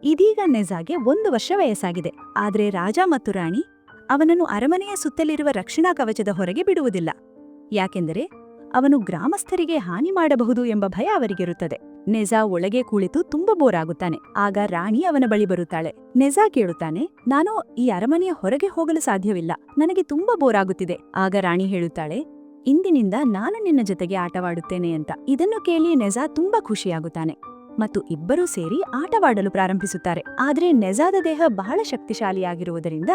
ಇದೀಗ ನೆಜಾಗೆ 1 ವರ್ಷ ವಯಸ್ಸಾಗಿದೆ. ಆದ್ರೆ ರಾಜ ಮತ್ತು ರಾಣಿ ಅವನನ್ನು ಅರಮನೆಯ ಸುತ್ತಲಿರುವ ರಕ್ಷಣಾ ಕವಚದ ಹೊರಗೆ ಬಿಡುವುದಿಲ್ಲ. ಯಾಕೆಂದರೆ ಅವನು ಗ್ರಾಮಸ್ಥರಿಗೆ ಹಾನಿ ಮಾಡಬಹುದು ಎಂಬ ಭಯ ಅವರಿಗಿರುತ್ತದೆ. ನೆಜಾ ಒಳಗೆ ಕುಳಿತು ತುಂಬಾ ಬೋರ್ ಆಗುತ್ತಾನೆ. ಆಗ ರಾಣಿ ಅವನ ಬಳಿ ಬರುತ್ತಾಳೆ. ನೆಜಾ ಕೇಳುತ್ತಾನೆ, ನಾನು ಈ ಅರಮನೆಯ ಹೊರಗೆ ಹೋಗಲು ಸಾಧ್ಯವಿಲ್ಲ, ನನಗೆ ತುಂಬಾ ಬೋರ್ ಆಗುತ್ತಿದೆ. ಆಗ ರಾಣಿ ಹೇಳುತ್ತಾಳೆ, ಇಂದಿನಿಂದ ನಾನು ನಿನ್ನ ಜೊತೆಗೆ ಆಟವಾಡುತ್ತೇನೆ ಅಂತ. ಇದನ್ನು ಕೇಳಿ ನೆಜಾ ತುಂಬಾ ಖುಷಿಯಾಗುತ್ತಾನೆ ಮತ್ತು ಇಬ್ಬರೂ ಸೇರಿ ಆಟವಾಡಲು ಪ್ರಾರಂಭಿಸುತ್ತಾರೆ. ಆದ್ರೆ ನೆಜಾದ ದೇಹ ಬಹಳ ಶಕ್ತಿಶಾಲಿಯಾಗಿರುವುದರಿಂದ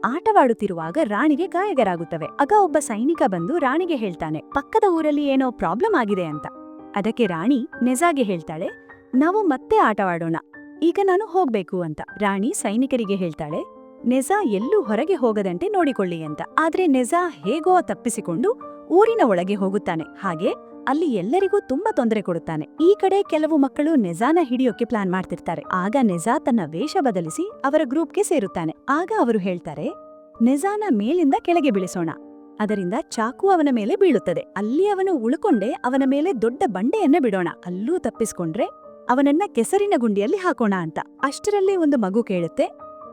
ಆಟವಾಡುತ್ತಿರುವಾಗ ರಾಣಿಗೆ ಗಾಯಗಳಾಗುತ್ತವೆ. ಆಗ ಒಬ್ಬ ಸೈನಿಕ ಬಂದು ರಾಣಿಗೆ ಹೇಳ್ತಾನೆ, ಪಕ್ಕದ ಊರಲ್ಲಿ ಏನೋ ಪ್ರಾಬ್ಲಮ್ ಆಗಿದೆ ಅಂತ. ಅದಕ್ಕೆ ರಾಣಿ ನೆಜಾಗೆ ಹೇಳ್ತಾಳೆ, ನಾವು ಮತ್ತೆ ಆಟವಾಡೋಣ, ಈಗ ನಾನು ಹೋಗ್ಬೇಕು ಅಂತ. ರಾಣಿ ಸೈನಿಕರಿಗೆ ಹೇಳ್ತಾಳೆ, ನೆಜಾ ಎಲ್ಲೂ ಹೊರಗೆ ಹೋಗದಂತೆ ನೋಡಿಕೊಳ್ಳಿ ಅಂತ. ಆದ್ರೆ ನೆಜಾ ಹೇಗೋ ತಪ್ಪಿಸಿಕೊಂಡು ಊರಿನ ಒಳಗೆ ಹೋಗುತ್ತಾನೆ. ಹಾಗೆ ಅಲ್ಲಿ ಎಲ್ಲರಿಗೂ ತುಂಬಾ ತೊಂದರೆ ಕೊಡುತ್ತಾನೆ. ಈ ಕಡೆ ಕೆಲವು ಮಕ್ಕಳು ನೆಜಾನ ಹಿಡಿಯೋಕೆ ಪ್ಲಾನ್ ಮಾಡ್ತಿರ್ತಾರೆ. ಆಗ ನೆಜಾ ತನ್ನ ವೇಷ ಬದಲಿಸಿ ಅವರ ಗ್ರೂಪ್ಗೆ ಸೇರುತ್ತಾನೆ. ಆಗ ಅವರು ಹೇಳ್ತಾರೆ, ನೆಜಾನ ಮೇಲಿಂದ ಕೆಳಗೆ ಬೀಳಿಸೋಣ, ಅದರಿಂದ ಚಾಕು ಅವನ ಮೇಲೆ ಬೀಳುತ್ತದೆ. ಅಲ್ಲಿ ಅವನು ಉಳ್ಕೊಂಡೆ ಅವನ ಮೇಲೆ ದೊಡ್ಡ ಬಂಡೆಯನ್ನ ಬಿಡೋಣ, ಅಲ್ಲೂ ತಪ್ಪಿಸ್ಕೊಂಡ್ರೆ ಅವನನ್ನ ಕೆಸರಿನ ಗುಂಡಿಯಲ್ಲಿ ಹಾಕೋಣ ಅಂತ. ಅಷ್ಟರಲ್ಲೇ ಒಂದು ಮಗು ಕೇಳುತ್ತೆ,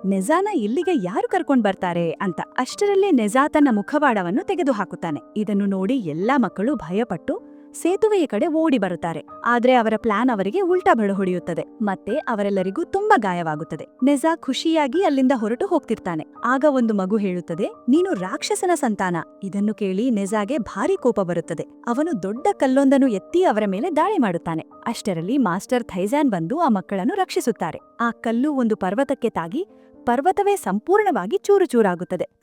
ನೆಜಾನ ಇಲ್ಲಿಗೆ ಯಾರು ಕರ್ಕೊಂಡ್ ಬರ್ತಾರೆ ಅಂತ. ಅಷ್ಟರಲ್ಲೇ ನೆಜಾ ತನ್ನ ಮುಖವಾಡವನ್ನು ತೆಗೆದು ಹಾಕುತ್ತಾನೆ. ಇದನ್ನು ನೋಡಿ ಎಲ್ಲಾ ಮಕ್ಕಳು ಭಯಪಟ್ಟು ಸೇತುವೆಯ ಕಡೆ ಓಡಿ ಬರುತ್ತಾರೆ. ಆದ್ರೆ ಅವರ ಪ್ಲಾನ್ ಅವರಿಗೆ ಉಲ್ಟಾ ಬಳ ಹೊಡೆಯುತ್ತದೆ ಮತ್ತೆ ಅವರೆಲ್ಲರಿಗೂ ತುಂಬಾ ಗಾಯವಾಗುತ್ತದೆ. ನೆಜಾ ಖುಷಿಯಾಗಿ ಅಲ್ಲಿಂದ ಹೊರಟು ಹೋಗ್ತಿರ್ತಾನೆ. ಆಗ ಒಂದು ಮಗು ಹೇಳುತ್ತದೆ, ನೀನು ರಾಕ್ಷಸನ ಸಂತಾನ. ಇದನ್ನು ಕೇಳಿ ನೆಜಾಗೆ ಭಾರಿ ಕೋಪ ಬರುತ್ತದೆ. ಅವನು ದೊಡ್ಡ ಕಲ್ಲೊಂದನ್ನು ಎತ್ತಿ ಅವರ ಮೇಲೆ ದಾಳಿ ಮಾಡುತ್ತಾನೆ. ಅಷ್ಟರಲ್ಲಿ ಮಾಸ್ಟರ್ ಥೈಜಾನ್ ಬಂದು ಆ ಮಕ್ಕಳನ್ನು ರಕ್ಷಿಸುತ್ತಾರೆ. ಆ ಕಲ್ಲು ಒಂದು ಪರ್ವತಕ್ಕೆ ತಾಗಿ ಪರ್ವತವೇ ಸಂಪೂರ್ಣವಾಗಿ ಚೂರು ಚೂರಾಗುತ್ತದೆ.